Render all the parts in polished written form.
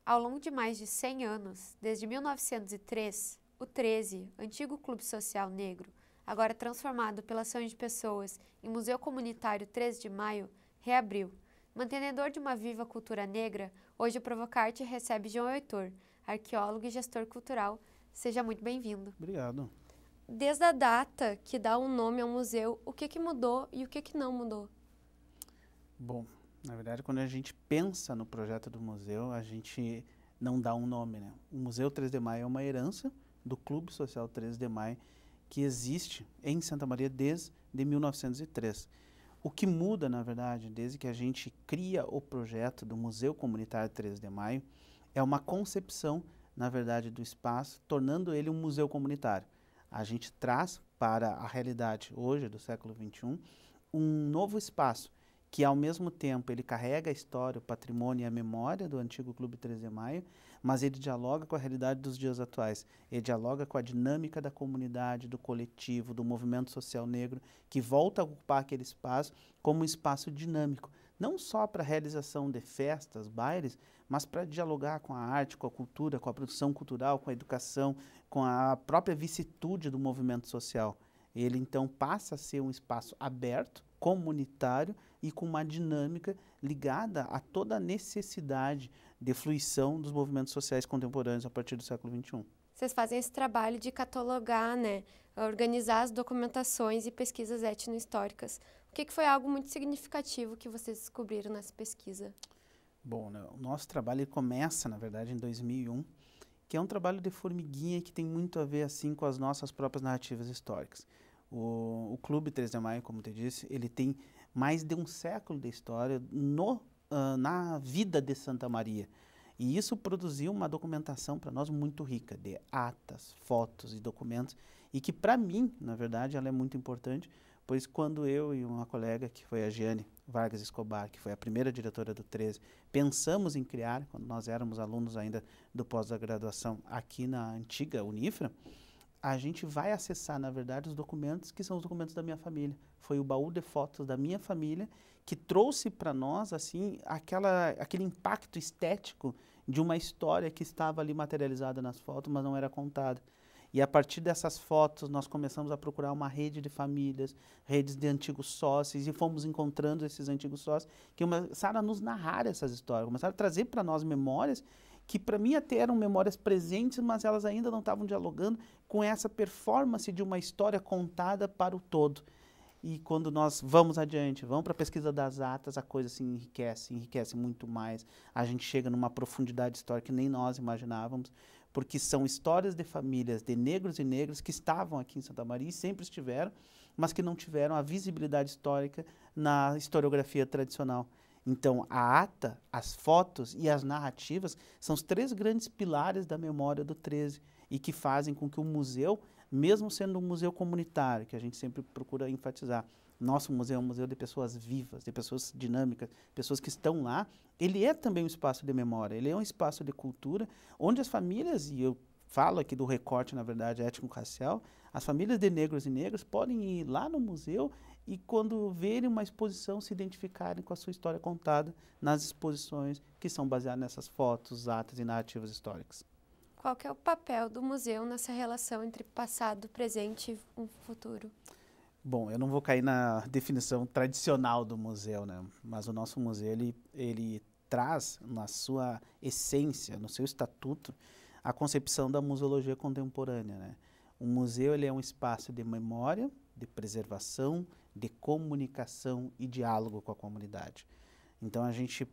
Ao longo de mais de 100 anos, desde 1903, o 13, antigo Clube Social Negro, agora transformado pela ação de pessoas em Museu Comunitário 13 de Maio, reabriu. Mantenedor de uma viva cultura negra, hoje o Provocarte recebe João Heitor, arqueólogo e gestor cultural. Seja muito bem-vindo. Obrigado. Desde a data que dá um nome ao museu, o que mudou e o que não mudou? Bom, na verdade, quando a gente pensa no projeto do museu, a gente não dá um nome, né? O Museu 13 de Maio é uma herança do Clube Social 13 de Maio, que existe em Santa Maria desde 1903. O que muda, na verdade, desde que a gente cria o projeto do Museu Comunitário 13 de Maio, é uma concepção, na verdade, do espaço, tornando ele um museu comunitário. A gente traz para a realidade hoje, do século XXI, um novo espaço, que ao mesmo tempo ele carrega a história, o patrimônio e a memória do antigo Clube 13 de Maio, mas ele dialoga com a realidade dos dias atuais. Ele dialoga com a dinâmica da comunidade, do coletivo, do movimento social negro, que volta a ocupar aquele espaço como um espaço dinâmico, não só para a realização de festas, bailes, mas para dialogar com a arte, com a cultura, com a produção cultural, com a educação, com a própria vicissitude do movimento social. Ele então passa a ser um espaço aberto, comunitário e com uma dinâmica ligada a toda a necessidade de fruição dos movimentos sociais contemporâneos a partir do século XXI. Vocês fazem esse trabalho de catalogar, né, organizar as documentações e pesquisas etno-históricas. O que foi algo muito significativo que vocês descobriram nessa pesquisa? Bom, né, o nosso trabalho começa, na verdade, em 2001, que é um trabalho de formiguinha que tem muito a ver assim com as nossas próprias narrativas históricas. O Clube 13 de Maio, como te disse, ele tem mais de um século de história na vida de Santa Maria. E isso produziu uma documentação para nós muito rica, de atas, fotos e documentos, e que para mim, na verdade, ela é muito importante, pois quando eu e uma colega, que foi a Giane Vargas Escobar, que foi a primeira diretora do 13, pensamos em criar, quando nós éramos alunos ainda do pós-graduação aqui na antiga Unifra, a gente vai acessar, na verdade, os documentos que são os documentos da minha família. Foi o baú de fotos da minha família que trouxe para nós, assim, aquele impacto estético de uma história que estava ali materializada nas fotos, mas não era contada. E a partir dessas fotos, nós começamos a procurar uma rede de famílias, redes de antigos sócios, e fomos encontrando esses antigos sócios que começaram a nos narrar essas histórias, começaram a trazer para nós memórias que para mim até eram memórias presentes, mas elas ainda não estavam dialogando com essa performance de uma história contada para o todo. E quando nós vamos adiante, vamos para a pesquisa das atas, a coisa se enriquece muito mais. A gente chega numa profundidade histórica que nem nós imaginávamos, porque são histórias de famílias, de negros e negras que estavam aqui em Santa Maria e sempre estiveram, mas que não tiveram a visibilidade histórica na historiografia tradicional. Então, a ata, as fotos e as narrativas são os três grandes pilares da memória do 13 e que fazem com que o museu, mesmo sendo um museu comunitário, que a gente sempre procura enfatizar, nosso museu é um museu de pessoas vivas, de pessoas dinâmicas, pessoas que estão lá, ele é também um espaço de memória, ele é um espaço de cultura, onde as famílias, e eu falo aqui do recorte, na verdade, étnico-racial, as famílias de negros e negras podem ir lá no museu e quando verem uma exposição se identificarem com a sua história contada nas exposições que são baseadas nessas fotos, atas e narrativas históricas. Qual que é o papel do museu nessa relação entre passado, presente e um futuro? Bom, eu não vou cair na definição tradicional do museu, né? Mas o nosso museu, ele traz na sua essência, no seu estatuto, a concepção da museologia contemporânea, né? O museu ele é um espaço de memória, de preservação, de comunicação e diálogo com a comunidade. Então a gente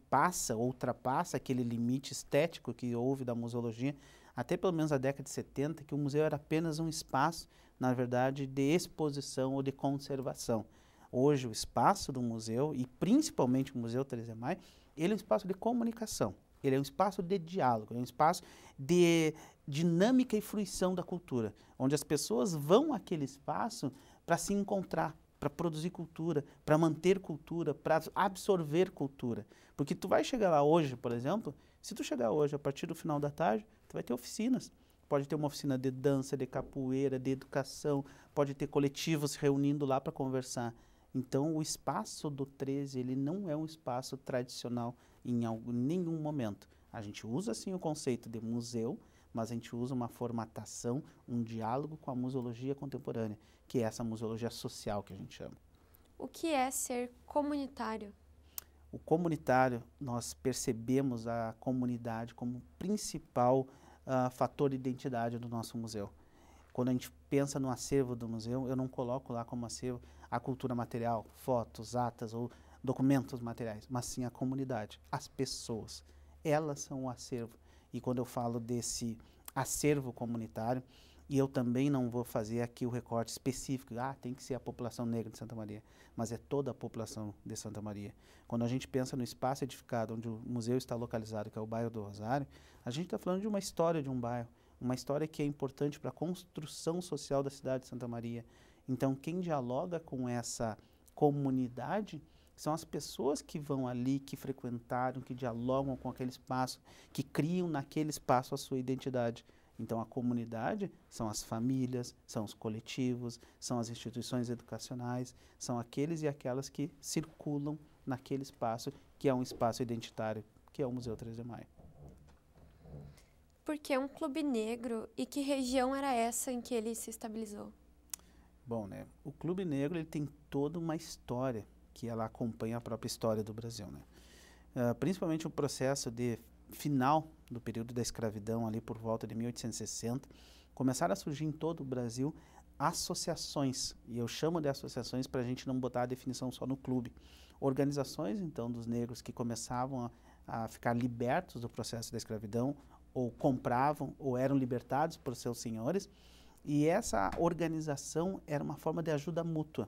ultrapassa aquele limite estético que houve da museologia, até pelo menos a década de 70, que o museu era apenas um espaço, na verdade, de exposição ou de conservação. Hoje o espaço do museu, e principalmente o Museu 13 de Maio, ele é um espaço de comunicação, ele é um espaço de diálogo, é um espaço de dinâmica e fruição da cultura, onde as pessoas vão àquele espaço para se encontrar, para produzir cultura, para manter cultura, para absorver cultura. Porque tu vai chegar lá hoje, por exemplo, se tu chegar hoje a partir do final da tarde, tu vai ter oficinas. Pode ter uma oficina de dança, de capoeira, de educação, pode ter coletivos se reunindo lá para conversar. Então o espaço do 13, ele não é um espaço tradicional em nenhum momento. A gente usa sim o conceito de museu, mas a gente usa uma formatação, um diálogo com a museologia contemporânea, que é essa museologia social que a gente chama. O que é ser comunitário? O comunitário, nós percebemos a comunidade como principal fator de identidade do nosso museu. Quando a gente pensa no acervo do museu, eu não coloco lá como acervo a cultura material, fotos, atas ou documentos materiais, mas sim a comunidade, as pessoas. Elas são o acervo. E quando eu falo desse acervo comunitário, e eu também não vou fazer aqui o recorte específico, tem que ser a população negra de Santa Maria, mas é toda a população de Santa Maria. Quando a gente pensa no espaço edificado onde o museu está localizado, que é o bairro do Rosário, a gente está falando de uma história de um bairro, uma história que é importante para a construção social da cidade de Santa Maria. Então, quem dialoga com essa comunidade são as pessoas que vão ali, que frequentaram, que dialogam com aquele espaço, que criam naquele espaço a sua identidade. Então, a comunidade são as famílias, são os coletivos, são as instituições educacionais, são aqueles e aquelas que circulam naquele espaço, que é um espaço identitário, que é o Museu 3 de Maio. Por que um clube negro e que região era essa em que ele se estabilizou? Bom, né, o Clube Negro ele tem toda uma história que ela acompanha a própria história do Brasil, né? Principalmente o processo de final do período da escravidão, ali por volta de 1860, começaram a surgir em todo o Brasil associações, e eu chamo de associações para a gente não botar a definição só no clube. Organizações, então, dos negros que começavam a ficar libertos do processo da escravidão, ou compravam, ou eram libertados por seus senhores, e essa organização era uma forma de ajuda mútua,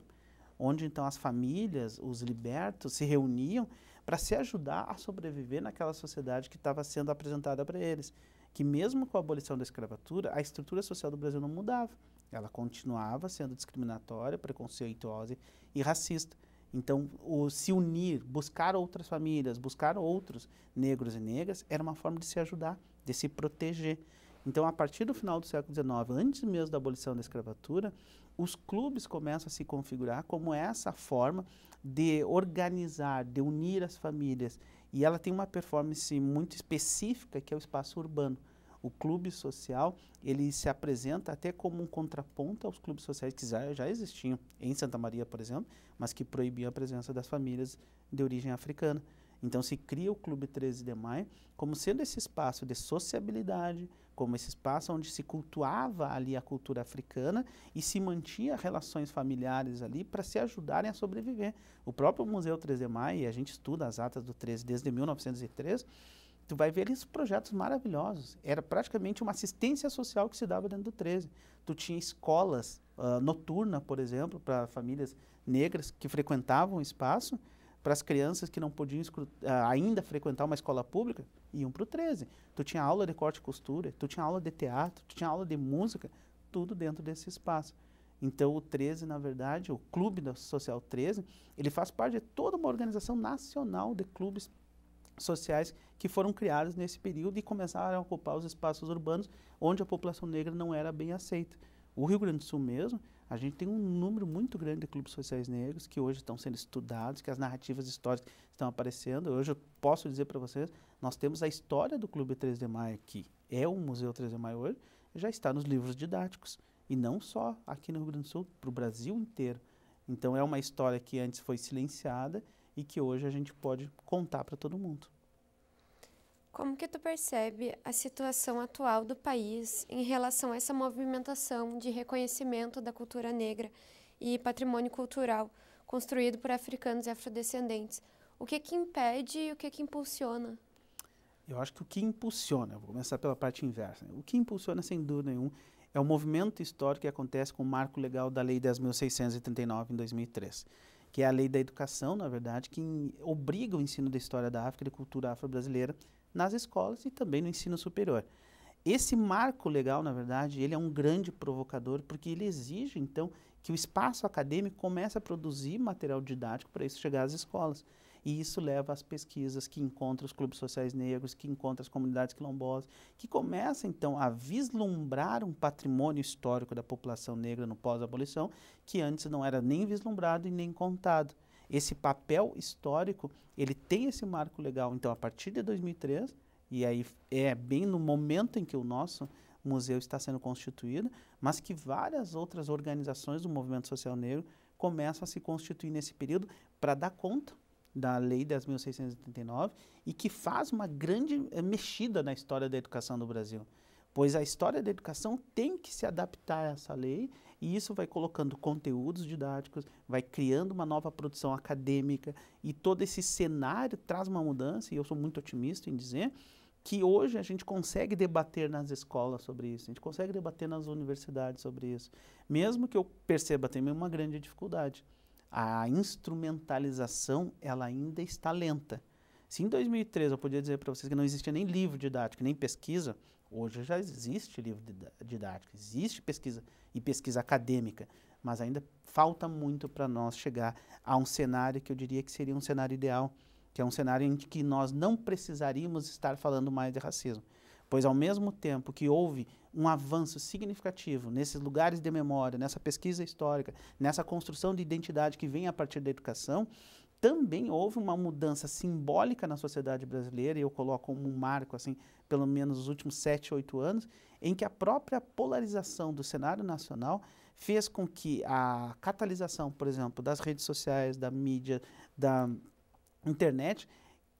onde então as famílias, os libertos, se reuniam para se ajudar a sobreviver naquela sociedade que estava sendo apresentada para eles. Que mesmo com a abolição da escravatura, a estrutura social do Brasil não mudava. Ela continuava sendo discriminatória, preconceituosa e racista. Então, se unir, buscar outras famílias, buscar outros negros e negras, era uma forma de se ajudar, de se proteger. Então, a partir do final do século XIX, antes mesmo da abolição da escravatura, os clubes começam a se configurar como essa forma de organizar, de unir as famílias. E ela tem uma performance muito específica, que é o espaço urbano. O clube social, ele se apresenta até como um contraponto aos clubes sociais que já existiam em Santa Maria, por exemplo, mas que proibiam a presença das famílias de origem africana. Então se cria o Clube 13 de Maio como sendo esse espaço de sociabilidade, como esse espaço onde se cultuava ali a cultura africana e se mantinha relações familiares ali para se ajudarem a sobreviver. O próprio Museu 13 de Maio, e a gente estuda as atas do 13 desde 1903, tu vai ver esses projetos maravilhosos. Era praticamente uma assistência social que se dava dentro do 13. Tu tinha escolas noturnas, por exemplo, para famílias negras que frequentavam o espaço, para as crianças que não podiam ainda frequentar uma escola pública, iam para o 13. Tu tinha aula de corte e costura, tu tinha aula de teatro, tu tinha aula de música, tudo dentro desse espaço. Então o 13, na verdade, o Clube Social 13, ele faz parte de toda uma organização nacional de clubes sociais que foram criados nesse período e começaram a ocupar os espaços urbanos onde a população negra não era bem aceita. O Rio Grande do Sul mesmo, a gente tem um número muito grande de clubes sociais negros que hoje estão sendo estudados, que as narrativas históricas estão aparecendo. Hoje eu posso dizer para vocês, nós temos a história do Clube 13 de Maio, que é o Museu 13 de Maio hoje, já está nos livros didáticos. E não só aqui no Rio Grande do Sul, para o Brasil inteiro. Então é uma história que antes foi silenciada e que hoje a gente pode contar para todo mundo. Como que tu percebe a situação atual do país em relação a essa movimentação de reconhecimento da cultura negra e patrimônio cultural construído por africanos e afrodescendentes? O que impede e o que impulsiona? Eu acho que o que impulsiona, vou começar pela parte inversa, o que impulsiona, sem dúvida nenhuma, é o movimento histórico que acontece com o marco legal da Lei 10.639, em 2003, que é a lei da educação, na verdade, que obriga o ensino da história da África e da cultura afro-brasileira nas escolas e também no ensino superior. Esse marco legal, na verdade, ele é um grande provocador, porque ele exige, então, que o espaço acadêmico comece a produzir material didático para isso chegar às escolas. E isso leva às pesquisas que encontram os clubes sociais negros, que encontram as comunidades quilombolas, que começam, então, a vislumbrar um patrimônio histórico da população negra no pós-abolição, que antes não era nem vislumbrado e nem contado. Esse papel histórico, ele tem esse marco legal. Então, a partir de 2003, E aí é bem no momento em que o nosso museu está sendo constituído, mas que várias outras organizações do movimento social negro começam a se constituir nesse período para dar conta da Lei 10.639 e que faz uma grande mexida na história da educação do Brasil. Pois a história da educação tem que se adaptar a essa lei e isso vai colocando conteúdos didáticos, vai criando uma nova produção acadêmica e todo esse cenário traz uma mudança e eu sou muito otimista em dizer que hoje a gente consegue debater nas escolas sobre isso, a gente consegue debater nas universidades sobre isso, mesmo que eu perceba também uma grande dificuldade. A instrumentalização, ela ainda está lenta. Se em 2013 eu podia dizer para vocês que não existia nem livro didático, nem pesquisa, hoje já existe livro didático, existe pesquisa e pesquisa acadêmica, mas ainda falta muito para nós chegar a um cenário que eu diria que seria um cenário ideal, que é um cenário em que nós não precisaríamos estar falando mais de racismo. Pois ao mesmo tempo que houve um avanço significativo nesses lugares de memória, nessa pesquisa histórica, nessa construção de identidade que vem a partir da educação, também houve uma mudança simbólica na sociedade brasileira, e eu coloco como um marco, assim, pelo menos os últimos 7, 8 anos, em que a própria polarização do cenário nacional fez com que a catalisação, por exemplo, das redes sociais, da mídia, da internet,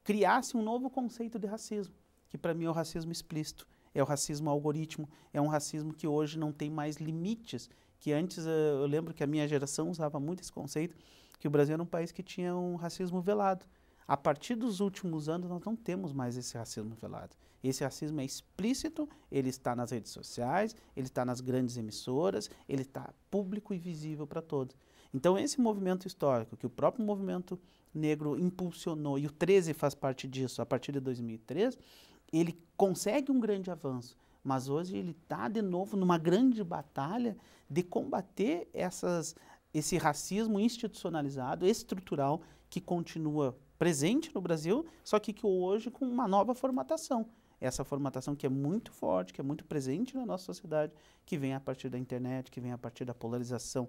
criasse um novo conceito de racismo, que para mim é o racismo explícito, é o racismo algoritmo, é um racismo que hoje não tem mais limites, que antes eu lembro que a minha geração usava muito esse conceito, que o Brasil era um país que tinha um racismo velado. A partir dos últimos anos nós não temos mais esse racismo velado. Esse racismo é explícito, ele está nas redes sociais, ele está nas grandes emissoras, ele está público e visível para todos. Então esse movimento histórico, que o próprio movimento negro impulsionou, e o 13 faz parte disso, a partir de 2003, ele consegue um grande avanço, mas hoje ele está de novo numa grande batalha de combater esse racismo institucionalizado, estrutural, que continua presente no Brasil, só que hoje com uma nova formatação. Essa formatação que é muito forte, que é muito presente na nossa sociedade, que vem a partir da internet, que vem a partir da polarização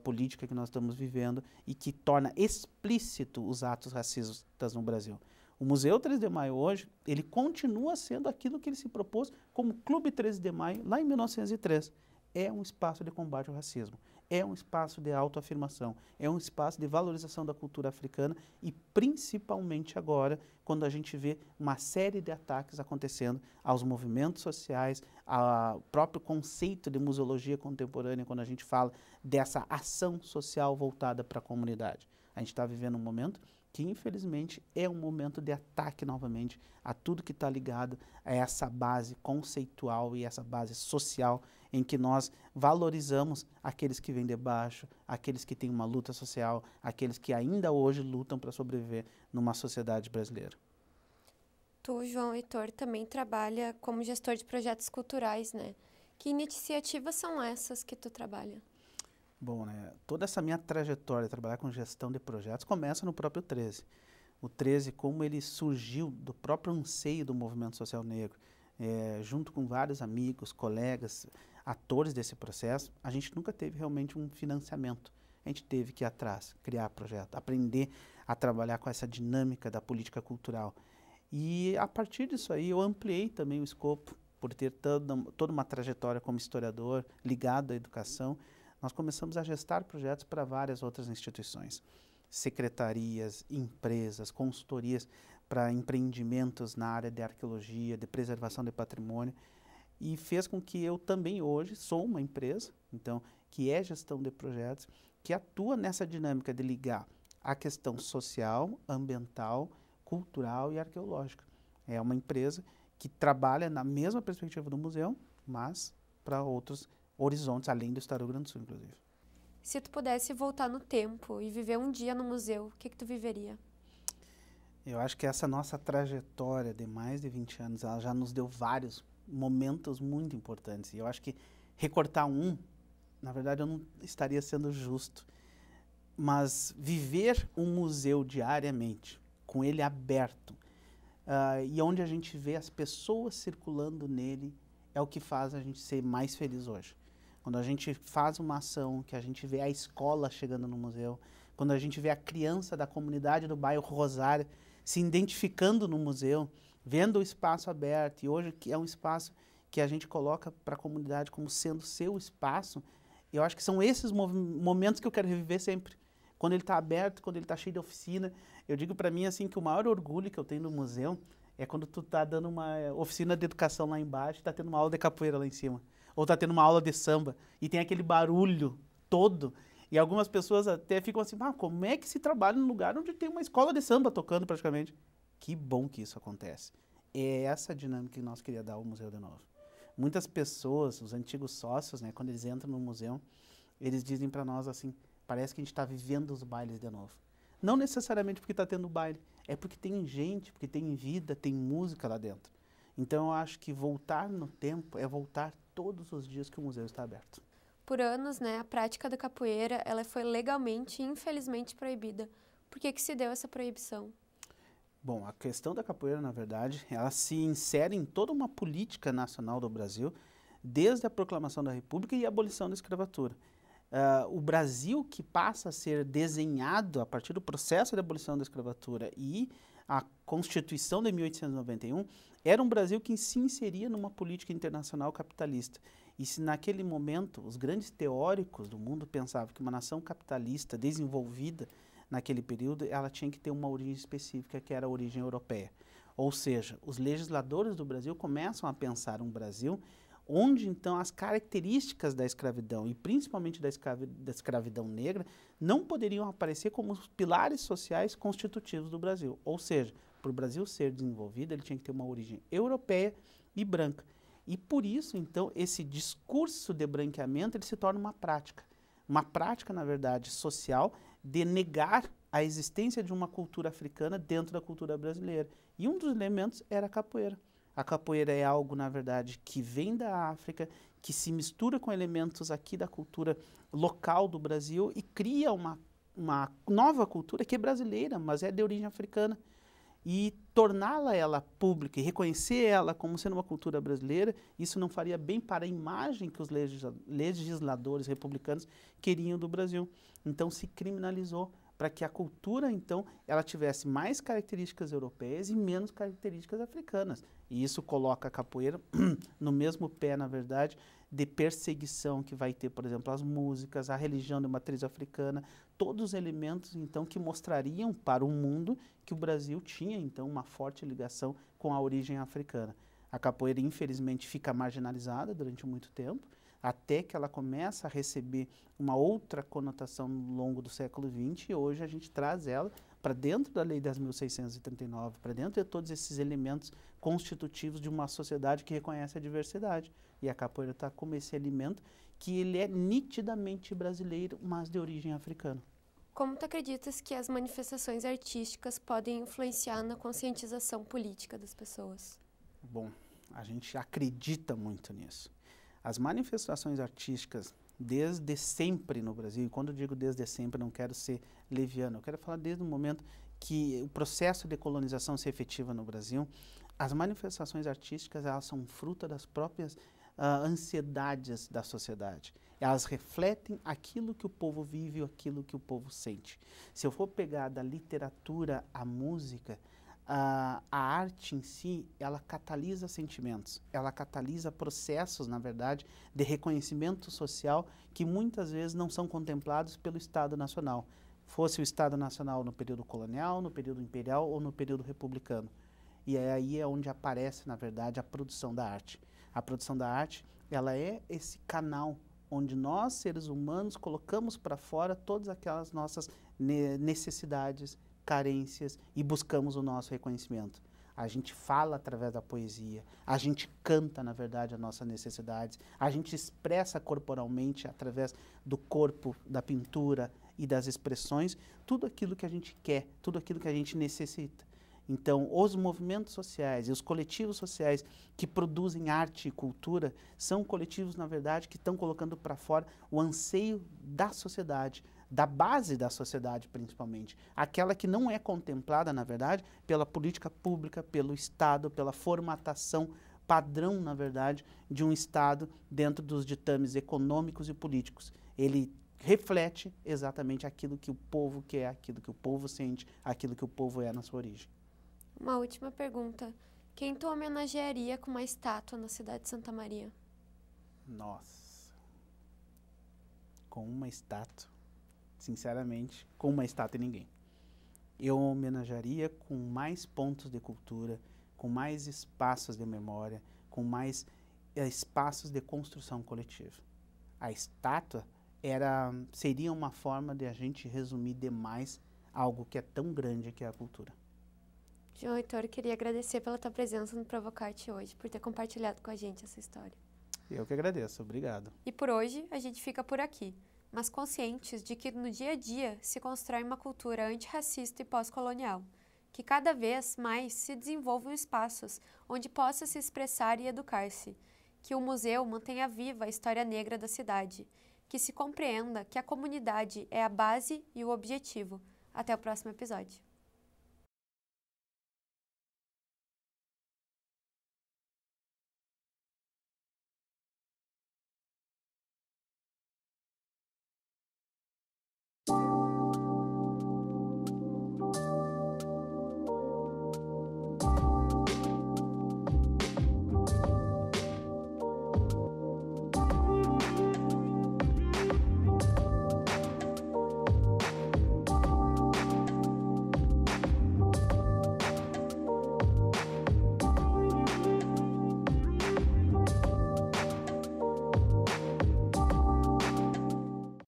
política que nós estamos vivendo e que torna explícito os atos racistas no Brasil. O Museu 13 de Maio hoje, ele continua sendo aquilo que ele se propôs como Clube 13 de Maio, lá em 1903. É um espaço de combate ao racismo, é um espaço de autoafirmação, é um espaço de valorização da cultura africana e principalmente agora, quando a gente vê uma série de ataques acontecendo aos movimentos sociais, ao próprio conceito de museologia contemporânea, quando a gente fala dessa ação social voltada para a comunidade. A gente está vivendo um momento que infelizmente é um momento de ataque novamente a tudo que está ligado a essa base conceitual e essa base social em que nós valorizamos aqueles que vêm de baixo, aqueles que têm uma luta social, aqueles que ainda hoje lutam para sobreviver numa sociedade brasileira. Tu, João Heitor, também trabalha como gestor de projetos culturais, né? Que iniciativas são essas que tu trabalha? Bom, né, toda essa minha trajetória de trabalhar com gestão de projetos começa no próprio 13. O 13, como ele surgiu do próprio anseio do movimento social negro, junto com vários amigos, colegas, atores desse processo, a gente nunca teve realmente um financiamento. A gente teve que ir atrás, criar projeto, aprender a trabalhar com essa dinâmica da política cultural. E a partir disso aí eu ampliei também o escopo, por ter toda uma trajetória como historiador ligado à educação. Nós começamos a gestar projetos para várias outras instituições, secretarias, empresas, consultorias para empreendimentos na área de arqueologia, de preservação de patrimônio, e fez com que eu também hoje sou uma empresa, então, que é gestão de projetos, que atua nessa dinâmica de ligar a questão social, ambiental, cultural e arqueológica. É uma empresa que trabalha na mesma perspectiva do museu, mas para outros horizontes, além do estado do Rio Grande do Sul, inclusive. Se tu pudesse voltar no tempo e viver um dia no museu, o que tu viveria? Eu acho que essa nossa trajetória de mais de 20 anos, ela já nos deu vários momentos muito importantes. E eu acho que recortar um, na verdade, eu não estaria sendo justo. Mas viver um museu diariamente, com ele aberto, e onde a gente vê as pessoas circulando nele, é o que faz a gente ser mais feliz hoje. Quando a gente faz uma ação, que a gente vê a escola chegando no museu, quando a gente vê a criança da comunidade do bairro Rosário se identificando no museu, vendo o espaço aberto, e hoje que é um espaço que a gente coloca para a comunidade como sendo seu espaço, eu acho que são esses momentos que eu quero reviver sempre. Quando ele está aberto, quando ele está cheio de oficina. Eu digo para mim assim que o maior orgulho que eu tenho no museu é quando tu tá dando uma oficina de educação lá embaixo e tá tendo uma aula de capoeira lá em cima. Ou tá tendo uma aula de samba e tem aquele barulho todo. E algumas pessoas até ficam assim, como é que se trabalha num lugar onde tem uma escola de samba tocando praticamente? Que bom que isso acontece. É essa dinâmica que nós queríamos dar ao museu de novo. Muitas pessoas, os antigos sócios, né, quando eles entram no museu, eles dizem para nós assim, parece que a gente está vivendo os bailes de novo. Não necessariamente porque está tendo baile, é porque tem gente, porque tem vida, tem música lá dentro. Então eu acho que voltar no tempo é voltar todos os dias que o museu está aberto. Por anos, né, a prática da capoeira ela foi legalmente e infelizmente proibida. Por que se deu essa proibição? Bom, a questão da capoeira, na verdade, ela se insere em toda uma política nacional do Brasil, desde a proclamação da República e a abolição da escravatura. O Brasil que passa a ser desenhado a partir do processo de abolição da escravatura e a Constituição de 1891 era um Brasil que se inseria numa política internacional capitalista. E se naquele momento os grandes teóricos do mundo pensavam que uma nação capitalista desenvolvida naquele período, ela tinha que ter uma origem específica, que era a origem europeia. Ou seja, os legisladores do Brasil começam a pensar um Brasil onde, então, as características da escravidão, e principalmente da escravidão negra, não poderiam aparecer como os pilares sociais constitutivos do Brasil. Ou seja, para o Brasil ser desenvolvido, ele tinha que ter uma origem europeia e branca. E por isso, então, esse discurso de branqueamento, ele se torna uma prática. Uma prática, na verdade, social, de negar a existência de uma cultura africana dentro da cultura brasileira. E um dos elementos era a capoeira. A capoeira é algo, na verdade, que vem da África, que se mistura com elementos aqui da cultura local do Brasil e cria uma nova cultura que é brasileira, mas é de origem africana. E torná-la ela pública e reconhecer ela como sendo uma cultura brasileira, isso não faria bem para a imagem que os legisladores republicanos queriam do Brasil. Então se criminalizou para que a cultura, então, ela tivesse mais características europeias e menos características africanas. E isso coloca a capoeira no mesmo pé, na verdade, de perseguição que vai ter, por exemplo, as músicas, a religião de matriz africana, todos os elementos, então, que mostrariam para o mundo que o Brasil tinha, então, uma forte ligação com a origem africana. A capoeira, infelizmente, fica marginalizada durante muito tempo, até que ela começa a receber uma outra conotação no longo do século XX, e hoje a gente traz ela para dentro da Lei 10.639, para dentro de todos esses elementos constitutivos de uma sociedade que reconhece a diversidade. E a capoeira está como esse elemento que ele é nitidamente brasileiro, mas de origem africana. Como tu acreditas que as manifestações artísticas podem influenciar na conscientização política das pessoas? Bom, a gente acredita muito nisso. As manifestações artísticas, desde sempre no Brasil, e quando eu digo desde sempre, não quero ser leviano, eu quero falar desde o momento que o processo de colonização se efetiva no Brasil, as manifestações artísticas, elas são fruto das próprias ansiedades da sociedade. Elas refletem aquilo que o povo vive, aquilo que o povo sente. Se eu for pegar da literatura à música, a arte em si, ela catalisa sentimentos, ela catalisa processos, na verdade, de reconhecimento social que muitas vezes não são contemplados pelo Estado Nacional. Fosse o Estado Nacional no período colonial, no período imperial ou no período republicano. E aí é onde aparece, na verdade, a produção da arte. A produção da arte, ela é esse canal onde nós, seres humanos, colocamos para fora todas aquelas nossas necessidades, carências e buscamos o nosso reconhecimento. A gente fala através da poesia, a gente canta, na verdade, as nossas necessidades, a gente expressa corporalmente, através do corpo, da pintura e das expressões, tudo aquilo que a gente quer, tudo aquilo que a gente necessita. Então, os movimentos sociais e os coletivos sociais que produzem arte e cultura são coletivos, na verdade, que estão colocando para fora o anseio da sociedade, da base da sociedade, principalmente. Aquela que não é contemplada, na verdade, pela política pública, pelo Estado, pela formatação padrão, na verdade, de um Estado dentro dos ditames econômicos e políticos. Ele reflete exatamente aquilo que o povo quer, aquilo que o povo sente, aquilo que o povo é na sua origem. Uma última pergunta. Quem tu homenagearia com uma estátua na cidade de Santa Maria? Nossa. Com uma estátua. Sinceramente, com uma estátua ninguém. Eu homenagearia com mais pontos de cultura, com mais espaços de memória, com mais espaços de construção coletiva. A estátua seria uma forma de a gente resumir demais algo que é tão grande que é a cultura. João Heitor, eu queria agradecer pela tua presença no Provocarte hoje, por ter compartilhado com a gente essa história. Eu que agradeço, obrigado. E por hoje, a gente fica por aqui, mas conscientes de que no dia a dia se constrói uma cultura antirracista e pós-colonial, que cada vez mais se desenvolvam espaços onde possa se expressar e educar-se, que o museu mantenha viva a história negra da cidade, que se compreenda que a comunidade é a base e o objetivo. Até o próximo episódio.